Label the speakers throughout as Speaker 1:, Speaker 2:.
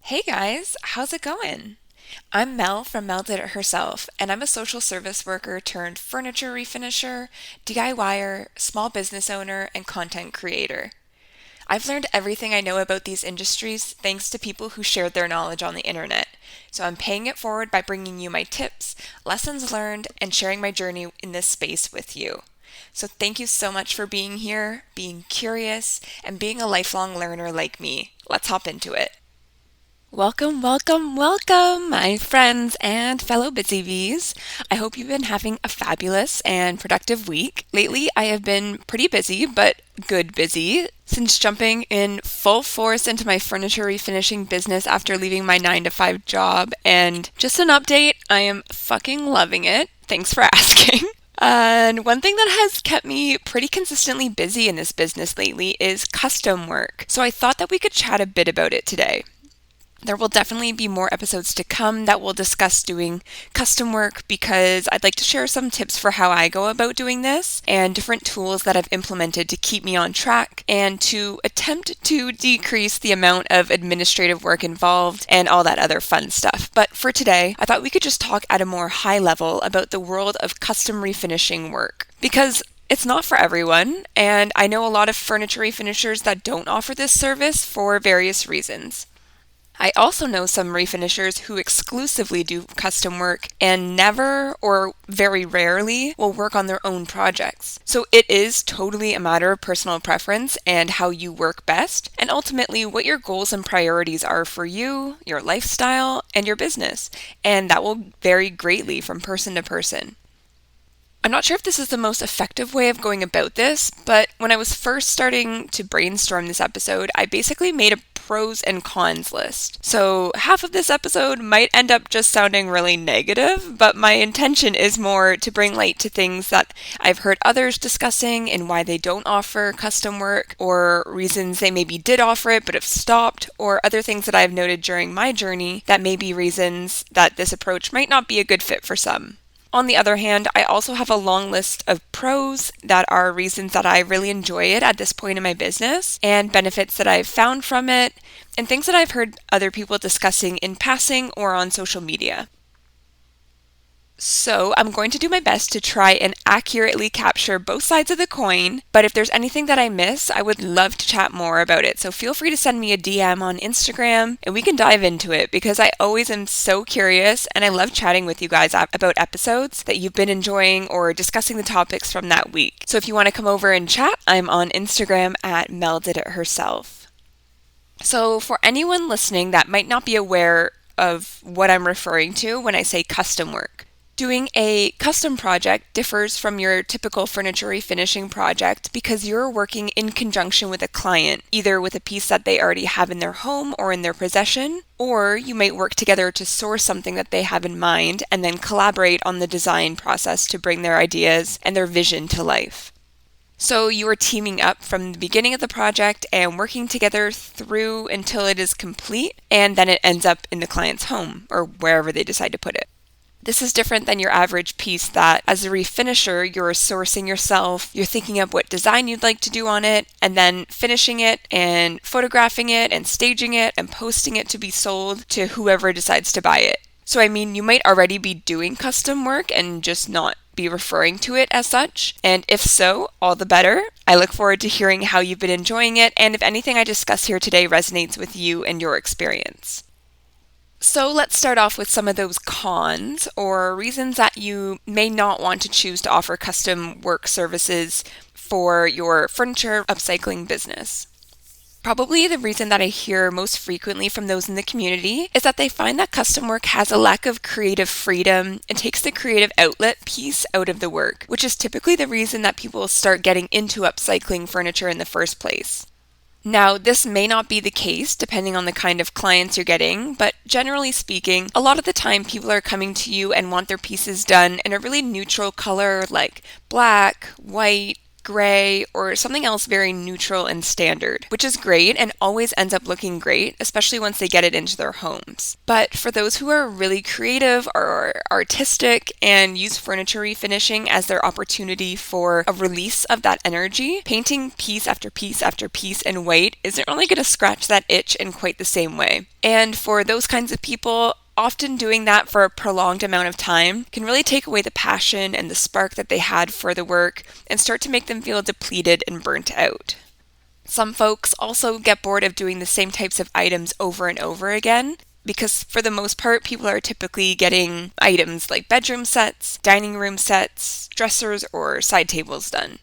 Speaker 1: Hey guys, how's it going? I'm Mel from MelDidItHerself, and I'm a social service worker turned furniture refinisher, DIYer, small business owner, and content creator. I've learned everything I know about these industries thanks to people who shared their knowledge on the internet. So I'm paying it forward by bringing you my tips, lessons learned, and sharing my journey in this space with you. So thank you so much for being here, being curious, and being a lifelong learner like me. Let's hop into it. Welcome, welcome, welcome, my friends and fellow Busybees. I hope you've been having a fabulous and productive week. Lately, I have been pretty busy, but good busy, since jumping in full force into my furniture refinishing business after leaving my 9 to 5 job. And just an update, I am fucking loving it. Thanks for asking. And one thing that has kept me pretty consistently busy in this business lately is custom work. So I thought that we could chat a bit about it today. There will definitely be more episodes to come that will discuss doing custom work because I'd like to share some tips for how I go about doing this and different tools that I've implemented to keep me on track and to attempt to decrease the amount of administrative work involved and all that other fun stuff. But for today, I thought we could just talk at a more high level about the world of custom refinishing work because it's not for everyone, and I know a lot of furniture refinishers that don't offer this service for various reasons. I also know some refinishers who exclusively do custom work and never or very rarely will work on their own projects. So it is totally a matter of personal preference and how you work best, and ultimately what your goals and priorities are for you, your lifestyle, and your business. And that will vary greatly from person to person. I'm not sure if this is the most effective way of going about this, but when I was first starting to brainstorm this episode, I basically made a pros and cons list. So half of this episode might end up just sounding really negative, but my intention is more to bring light to things that I've heard others discussing and why they don't offer custom work, or reasons they maybe did offer it but have stopped, or other things that I've noted during my journey that may be reasons that this approach might not be a good fit for some. On the other hand, I also have a long list of pros that are reasons that I really enjoy it at this point in my business, and benefits that I've found from it, and things that I've heard other people discussing in passing or on social media. So I'm going to do my best to try and accurately capture both sides of the coin, but if there's anything that I miss, I would love to chat more about it. So feel free to send me a DM on Instagram and we can dive into it because I always am so curious and I love chatting with you guys about episodes that you've been enjoying or discussing the topics from that week. So if you want to come over and chat, I'm on Instagram at MelDidItHerself. So for anyone listening that might not be aware of what I'm referring to when I say custom work, doing a custom project differs from your typical furniture refinishing project because you're working in conjunction with a client, either with a piece that they already have in their home or in their possession, or you might work together to source something that they have in mind and then collaborate on the design process to bring their ideas and their vision to life. So you are teaming up from the beginning of the project and working together through until it is complete, and then it ends up in the client's home or wherever they decide to put it. This is different than your average piece that, as a refinisher, you're sourcing yourself, you're thinking up what design you'd like to do on it, and then finishing it and photographing it and staging it and posting it to be sold to whoever decides to buy it. So I mean, you might already be doing custom work and just not be referring to it as such, and if so, all the better. I look forward to hearing how you've been enjoying it and if anything I discuss here today resonates with you and your experience. So let's start off with some of those cons or reasons that you may not want to choose to offer custom work services for your furniture upcycling business. Probably the reason that I hear most frequently from those in the community is that they find that custom work has a lack of creative freedom and takes the creative outlet piece out of the work, which is typically the reason that people start getting into upcycling furniture in the first place. Now, this may not be the case depending on the kind of clients you're getting, but generally speaking, a lot of the time people are coming to you and want their pieces done in a really neutral color like black, white, gray, or something else very neutral and standard, which is great and always ends up looking great, especially once they get it into their homes. But for those who are really creative or artistic and use furniture refinishing as their opportunity for a release of that energy, painting piece after piece after piece in white isn't really going to scratch that itch in quite the same way. And for those kinds of people, often doing that for a prolonged amount of time can really take away the passion and the spark that they had for the work and start to make them feel depleted and burnt out. Some folks also get bored of doing the same types of items over and over again, because for the most part, people are typically getting items like bedroom sets, dining room sets, dressers, or side tables done.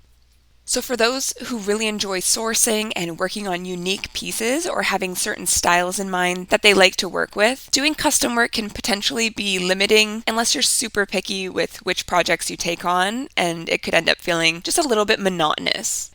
Speaker 1: So for those who really enjoy sourcing and working on unique pieces or having certain styles in mind that they like to work with, doing custom work can potentially be limiting unless you're super picky with which projects you take on, and it could end up feeling just a little bit monotonous.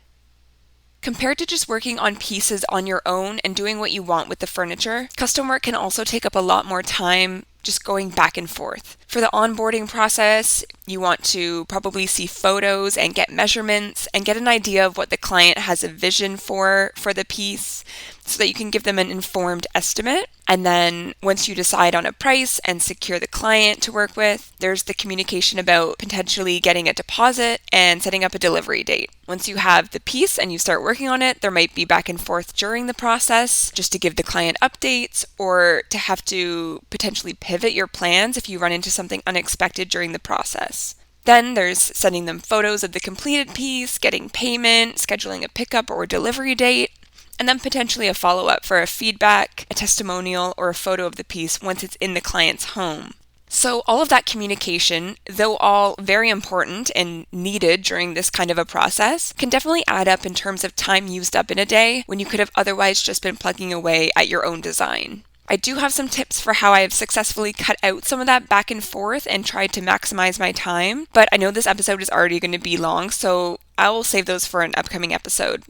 Speaker 1: Compared to just working on pieces on your own and doing what you want with the furniture, custom work can also take up a lot more time just going back and forth. For the onboarding process, you want to probably see photos and get measurements and get an idea of what the client has a vision for the piece so that you can give them an informed estimate. And then once you decide on a price and secure the client to work with, there's the communication about potentially getting a deposit and setting up a delivery date. Once you have the piece and you start working on it, there might be back and forth during the process just to give the client updates or to have to potentially pivot your plans if you run into something unexpected during the process. Then there's sending them photos of the completed piece, getting payment, scheduling a pickup or delivery date, and then potentially a follow-up for a feedback, a testimonial, or a photo of the piece once it's in the client's home. So all of that communication, though all very important and needed during this kind of a process, can definitely add up in terms of time used up in a day when you could have otherwise just been plugging away at your own design. I do have some tips for how I have successfully cut out some of that back and forth and tried to maximize my time, but I know this episode is already going to be long, so I will save those for an upcoming episode.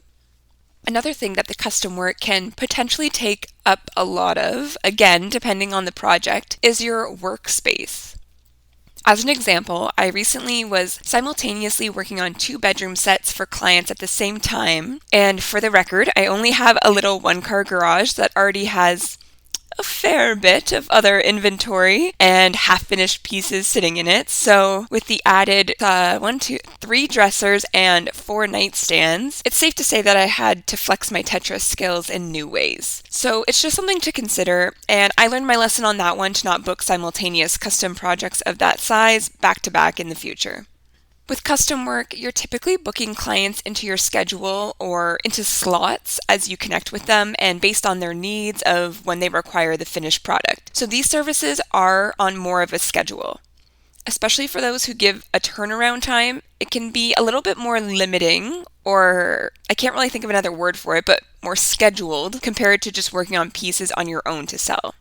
Speaker 1: Another thing that the custom work can potentially take up a lot of, again, depending on the project, is your workspace. As an example, I recently was simultaneously working on 2 bedroom sets for clients at the same time, and for the record, I only have a little one-car garage that already has a fair bit of other inventory and half-finished pieces sitting in it. So with the added 3 dressers and 4 nightstands, it's safe to say that I had to flex my Tetris skills in new ways. So it's just something to consider, and I learned my lesson on that one to not book simultaneous custom projects of that size back to back in the future. With custom work, you're typically booking clients into your schedule or into slots as you connect with them and based on their needs of when they require the finished product. So these services are on more of a schedule. Especially for those who give a turnaround time, it can be a little bit more limiting, or I can't really think of another word for it, but more scheduled compared to just working on pieces on your own to sell.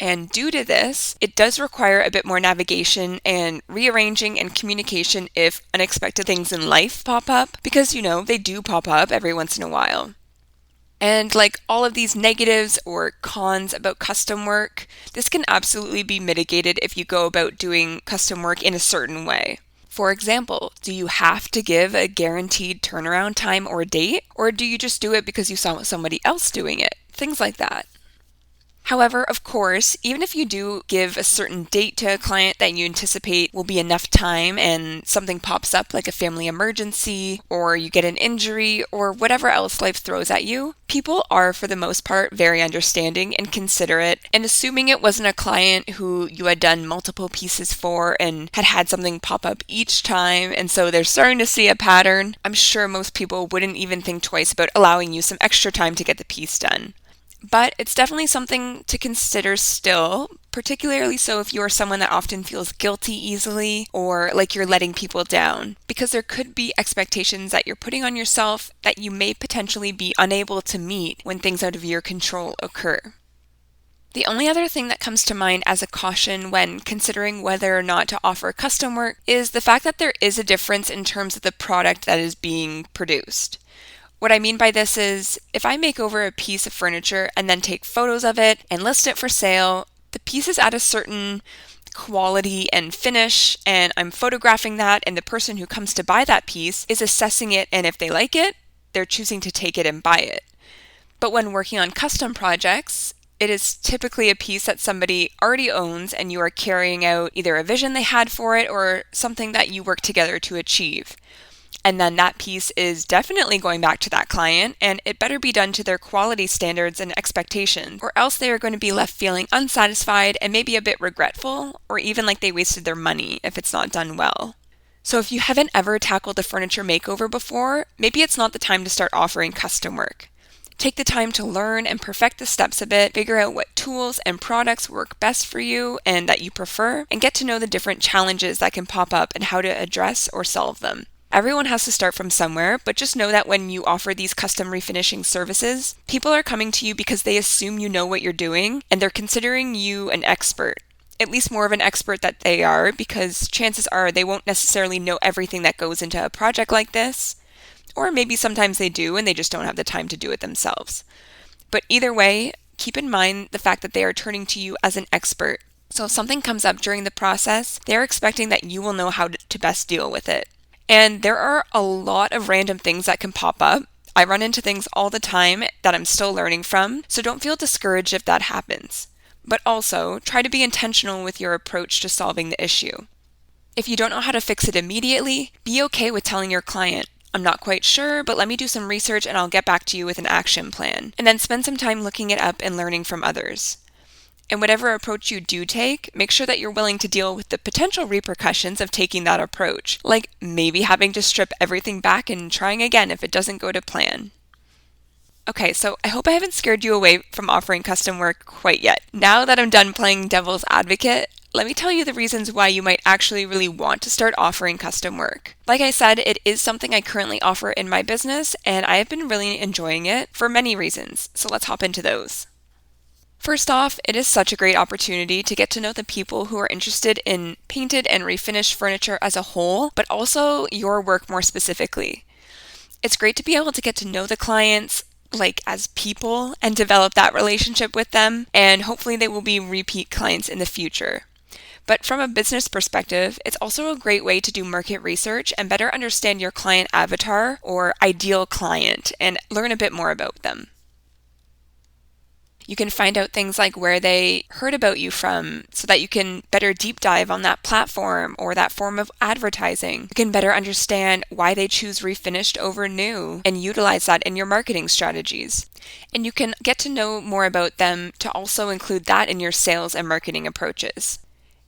Speaker 1: And due to this, it does require a bit more navigation and rearranging and communication if unexpected things in life pop up, because they do pop up every once in a while. And like all of these negatives or cons about custom work, this can absolutely be mitigated if you go about doing custom work in a certain way. For example, do you have to give a guaranteed turnaround time or date, or do you just do it because you saw somebody else doing it? Things like that. However, of course, even if you do give a certain date to a client that you anticipate will be enough time and something pops up like a family emergency or you get an injury or whatever else life throws at you, people are for the most part very understanding and considerate, and assuming it wasn't a client who you had done multiple pieces for and had something pop up each time, and so they're starting to see a pattern, I'm sure most people wouldn't even think twice about allowing you some extra time to get the piece done. But it's definitely something to consider still, particularly so if you're someone that often feels guilty easily or like you're letting people down, because there could be expectations that you're putting on yourself that you may potentially be unable to meet when things out of your control occur. The only other thing that comes to mind as a caution when considering whether or not to offer custom work is the fact that there is a difference in terms of the product that is being produced. What I mean by this is, if I make over a piece of furniture and then take photos of it and list it for sale, the piece is at a certain quality and finish, and I'm photographing that, and the person who comes to buy that piece is assessing it, and if they like it, they're choosing to take it and buy it. But when working on custom projects, it is typically a piece that somebody already owns, and you are carrying out either a vision they had for it or something that you work together to achieve. And then that piece is definitely going back to that client, and it better be done to their quality standards and expectations, or else they are going to be left feeling unsatisfied and maybe a bit regretful, or even like they wasted their money if it's not done well. So if you haven't ever tackled a furniture makeover before, maybe it's not the time to start offering custom work. Take the time to learn and perfect the steps a bit, figure out what tools and products work best for you and that you prefer, and get to know the different challenges that can pop up and how to address or solve them. Everyone has to start from somewhere, but just know that when you offer these custom refinishing services, people are coming to you because they assume you know what you're doing and they're considering you an expert. At least more of an expert that they are, because chances are they won't necessarily know everything that goes into a project like this. Or maybe sometimes they do and they just don't have the time to do it themselves. But either way, keep in mind the fact that they are turning to you as an expert. So if something comes up during the process, they're expecting that you will know how to best deal with it. And there are a lot of random things that can pop up. I run into things all the time that I'm still learning from, so don't feel discouraged if that happens. But also, try to be intentional with your approach to solving the issue. If you don't know how to fix it immediately, be okay with telling your client, "I'm not quite sure, but let me do some research and I'll get back to you with an action plan." And then spend some time looking it up and learning from others. And whatever approach you do take, make sure that you're willing to deal with the potential repercussions of taking that approach, like maybe having to strip everything back and trying again if it doesn't go to plan. Okay, so I hope I haven't scared you away from offering custom work quite yet. Now that I'm done playing devil's advocate, let me tell you the reasons why you might actually really want to start offering custom work. Like I said, it is something I currently offer in my business, and I have been really enjoying it for many reasons, so let's hop into those. First off, it is such a great opportunity to get to know the people who are interested in painted and refinished furniture as a whole, but also your work more specifically. It's great to be able to get to know the clients, like as people, and develop that relationship with them, and hopefully they will be repeat clients in the future. But from a business perspective, it's also a great way to do market research and better understand your client avatar or ideal client and learn a bit more about them. You can find out things like where they heard about you from so that you can better deep dive on that platform or that form of advertising. You can better understand why they choose refinished over new and utilize that in your marketing strategies. And you can get to know more about them to also include that in your sales and marketing approaches.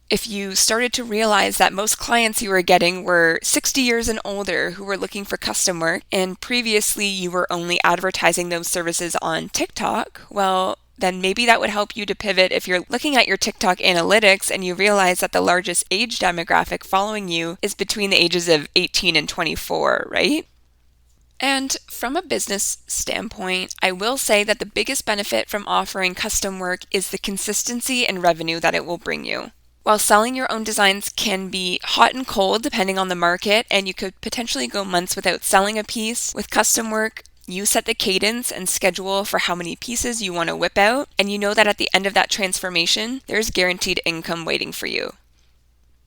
Speaker 1: If you started to realize that most clients you were getting were 60 years and older who were looking for custom work, and previously you were only advertising those services on TikTok, well, then maybe that would help you to pivot if you're looking at your TikTok analytics and you realize that the largest age demographic following you is between the ages of 18 and 24, right? And from a business standpoint, I will say that the biggest benefit from offering custom work is the consistency and revenue that it will bring you. While selling your own designs can be hot and cold depending on the market, and you could potentially go months without selling a piece, with custom work, you set the cadence and schedule for how many pieces you want to whip out, and you know that at the end of that transformation, there's guaranteed income waiting for you.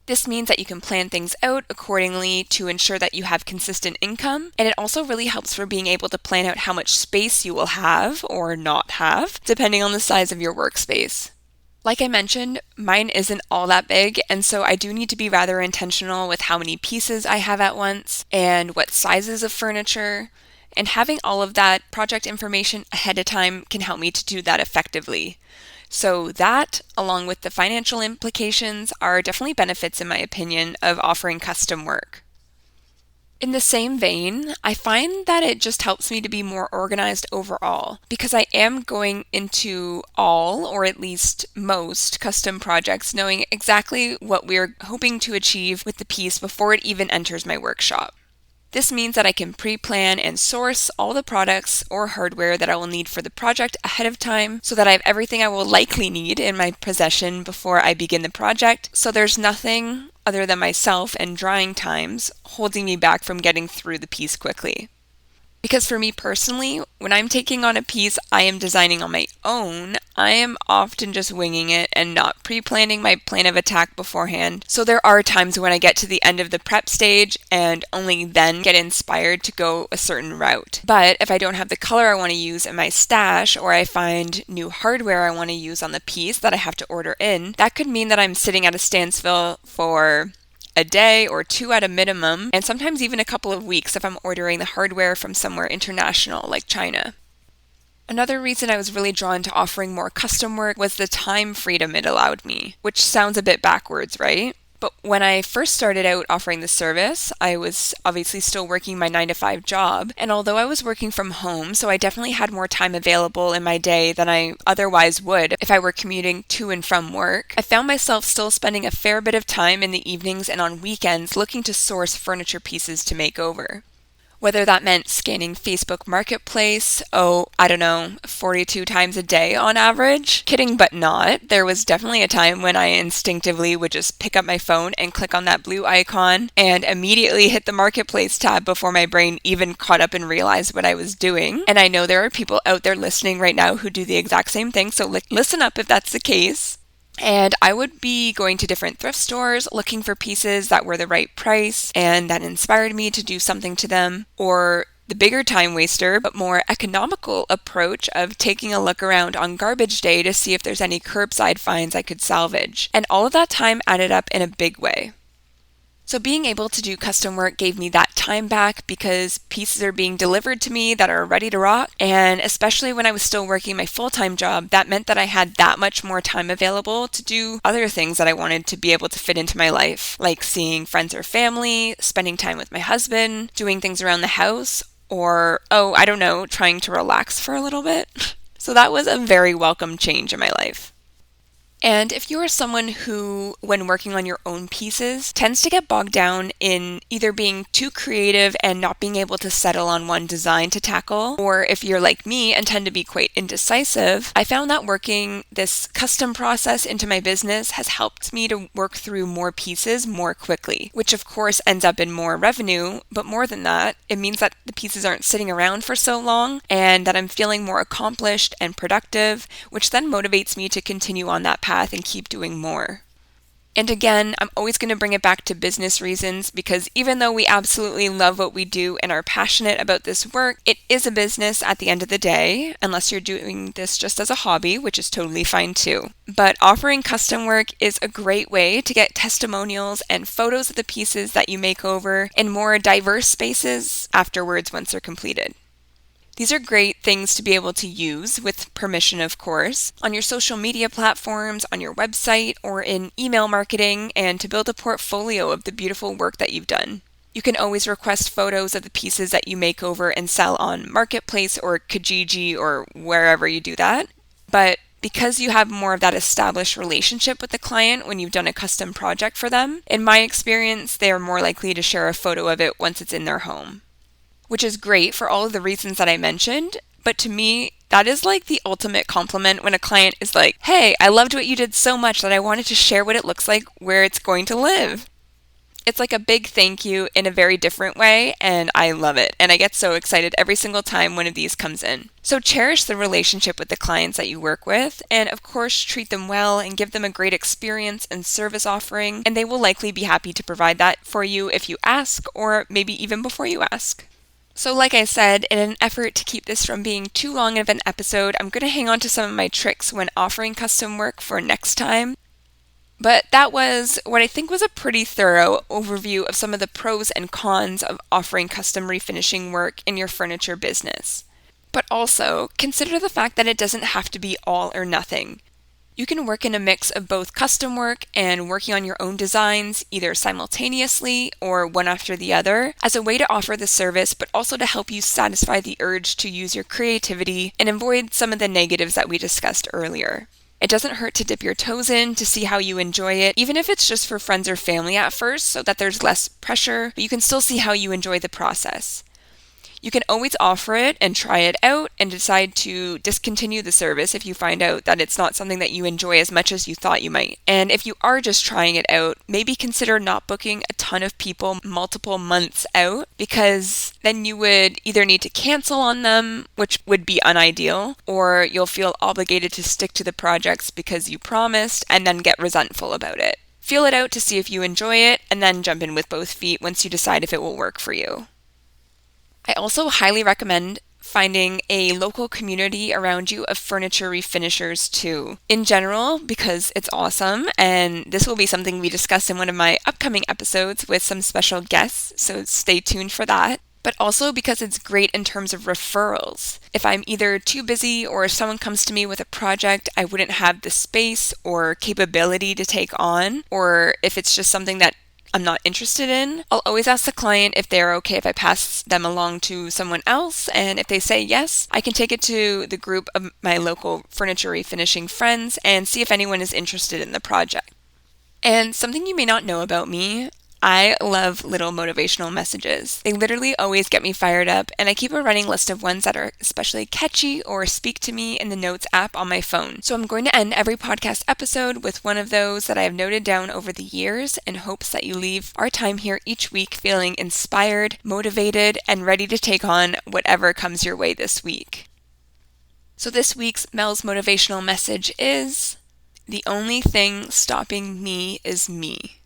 Speaker 1: This means that you can plan things out accordingly to ensure that you have consistent income, and it also really helps for being able to plan out how much space you will have or not have, depending on the size of your workspace. Like I mentioned, mine isn't all that big, and so I do need to be rather intentional with how many pieces I have at once and what sizes of furniture, and having all of that project information ahead of time can help me to do that effectively. So that, along with the financial implications, are definitely benefits in my opinion of offering custom work. In the same vein, I find that it just helps me to be more organized overall because I am going into all, or at least most, custom projects knowing exactly what we're hoping to achieve with the piece before it even enters my workshop. This means that I can pre-plan and source all the products or hardware that I will need for the project ahead of time so that I have everything I will likely need in my possession before I begin the project, so there's nothing other than myself and drying times holding me back from getting through the piece quickly. Because for me personally, when I'm taking on a piece I am designing on my own, I am often just winging it and not pre-planning my plan of attack beforehand. So there are times when I get to the end of the prep stage and only then get inspired to go a certain route. But if I don't have the color I want to use in my stash, or I find new hardware I want to use on the piece that I have to order in, that could mean that I'm sitting at a standstill for a day or two at a minimum, and sometimes even a couple of weeks if I'm ordering the hardware from somewhere international like China. Another reason I was really drawn to offering more custom work was the time freedom it allowed me, which sounds a bit backwards, right? But when I first started out offering the service, I was obviously still working my 9 to 5 job. And although I was working from home, so I definitely had more time available in my day than I otherwise would if I were commuting to and from work, I found myself still spending a fair bit of time in the evenings and on weekends looking to source furniture pieces to make over. Whether that meant scanning Facebook Marketplace, 42 times a day on average. Kidding but not, there was definitely a time when I instinctively would just pick up my phone and click on that blue icon and immediately hit the Marketplace tab before my brain even caught up and realized what I was doing. And I know there are people out there listening right now who do the exact same thing, so listen up if that's the case. And I would be going to different thrift stores looking for pieces that were the right price and that inspired me to do something to them, or the bigger time waster but more economical approach of taking a look around on garbage day to see if there's any curbside finds I could salvage. And all of that time added up in a big way. So being able to do custom work gave me that time back because pieces are being delivered to me that are ready to rock. And especially when I was still working my full-time job, that meant that I had that much more time available to do other things that I wanted to be able to fit into my life, like seeing friends or family, spending time with my husband, doing things around the house, or, trying to relax for a little bit. So that was a very welcome change in my life. And if you are someone who, when working on your own pieces, tends to get bogged down in either being too creative and not being able to settle on one design to tackle, or if you're like me and tend to be quite indecisive, I found that working this custom process into my business has helped me to work through more pieces more quickly, which of course ends up in more revenue, but more than that, it means that the pieces aren't sitting around for so long and that I'm feeling more accomplished and productive, which then motivates me to continue on that path and keep doing more. And again, I'm always going to bring it back to business reasons because even though we absolutely love what we do and are passionate about this work, it is a business at the end of the day, unless you're doing this just as a hobby, which is totally fine too. But offering custom work is a great way to get testimonials and photos of the pieces that you make over in more diverse spaces afterwards once they're completed. These are great things to be able to use, with permission of course, on your social media platforms, on your website, or in email marketing, and to build a portfolio of the beautiful work that you've done. You can always request photos of the pieces that you make over and sell on Marketplace or Kijiji or wherever you do that. But because you have more of that established relationship with the client when you've done a custom project for them, in my experience, they are more likely to share a photo of it once it's in their home. Which is great for all of the reasons that I mentioned, but to me, that is like the ultimate compliment when a client is like, "Hey, I loved what you did so much that I wanted to share what it looks like where it's going to live." It's like a big thank you in a very different way, and I love it. And I get so excited every single time one of these comes in. So cherish the relationship with the clients that you work with, and of course treat them well and give them a great experience and service offering, and they will likely be happy to provide that for you if you ask, or maybe even before you ask. So like I said, in an effort to keep this from being too long of an episode, I'm going to hang on to some of my tricks when offering custom work for next time. But that was what I think was a pretty thorough overview of some of the pros and cons of offering custom refinishing work in your furniture business. But also, consider the fact that it doesn't have to be all or nothing. You can work in a mix of both custom work and working on your own designs, either simultaneously or one after the other, as a way to offer the service, but also to help you satisfy the urge to use your creativity and avoid some of the negatives that we discussed earlier. It doesn't hurt to dip your toes in to see how you enjoy it, even if it's just for friends or family at first, so that there's less pressure, but you can still see how you enjoy the process. You can always offer it and try it out and decide to discontinue the service if you find out that it's not something that you enjoy as much as you thought you might. And if you are just trying it out, maybe consider not booking a ton of people multiple months out, because then you would either need to cancel on them, which would be unideal, or you'll feel obligated to stick to the projects because you promised and then get resentful about it. Feel it out to see if you enjoy it, and then jump in with both feet once you decide if it will work for you. I also highly recommend finding a local community around you of furniture refinishers too. In general, because it's awesome, and this will be something we discuss in one of my upcoming episodes with some special guests, so stay tuned for that. But also because it's great in terms of referrals. If I'm either too busy or if someone comes to me with a project I wouldn't have the space or capability to take on, or if it's just something that I'm not interested in, I'll always ask the client if they're okay if I pass them along to someone else, and if they say yes, I can take it to the group of my local furniture refinishing friends and see if anyone is interested in the project. And something you may not know about me, I love little motivational messages. They literally always get me fired up, and I keep a running list of ones that are especially catchy or speak to me in the Notes app on my phone. So I'm going to end every podcast episode with one of those that I have noted down over the years in hopes that you leave our time here each week feeling inspired, motivated, and ready to take on whatever comes your way this week. So this week's Mel's motivational message is, "The only thing stopping me is me."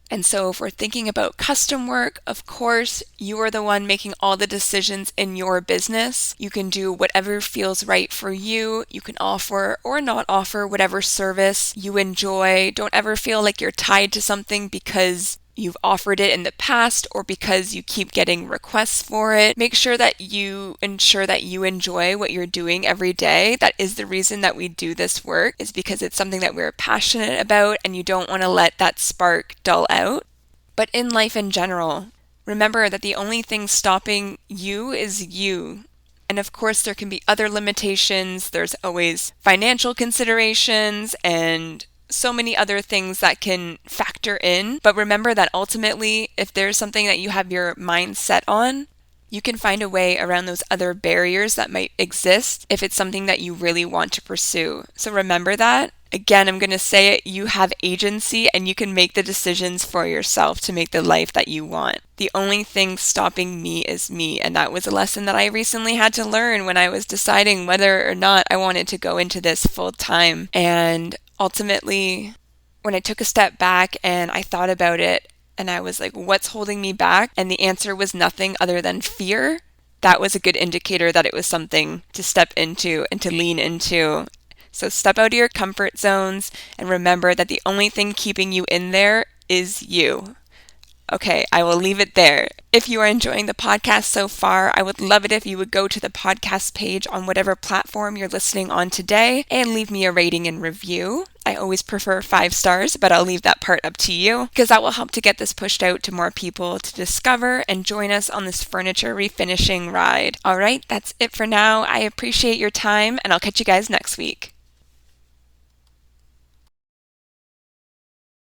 Speaker 1: And so if we're thinking about custom work, of course, you are the one making all the decisions in your business. You can do whatever feels right for you. You can offer or not offer whatever service you enjoy. Don't ever feel like you're tied to something because you've offered it in the past or because you keep getting requests for it. Make sure that you ensure that you enjoy what you're doing every day. That is the reason that we do this work, is because it's something that we're passionate about and you don't want to let that spark dull out. But in life in general, remember that the only thing stopping you is you. And of course, there can be other limitations. There's always financial considerations and so many other things that can factor in. But remember that ultimately, if there's something that you have your mind set on, you can find a way around those other barriers that might exist if it's something that you really want to pursue. So remember that. Again, I'm going to say it, you have agency and you can make the decisions for yourself to make the life that you want. The only thing stopping me is me. And that was a lesson that I recently had to learn when I was deciding whether or not I wanted to go into this full time. And ultimately, when I took a step back and I thought about it and I was like, what's holding me back? And the answer was nothing other than fear. That was a good indicator that it was something to step into and to lean into. So step out of your comfort zones and remember that the only thing keeping you in there is you. Okay, I will leave it there. If you are enjoying the podcast so far, I would love it if you would go to the podcast page on whatever platform you're listening on today and leave me a rating and review. I always prefer 5 stars, but I'll leave that part up to you because that will help to get this pushed out to more people to discover and join us on this furniture refinishing ride. All right, that's it for now. I appreciate your time and I'll catch you guys next week.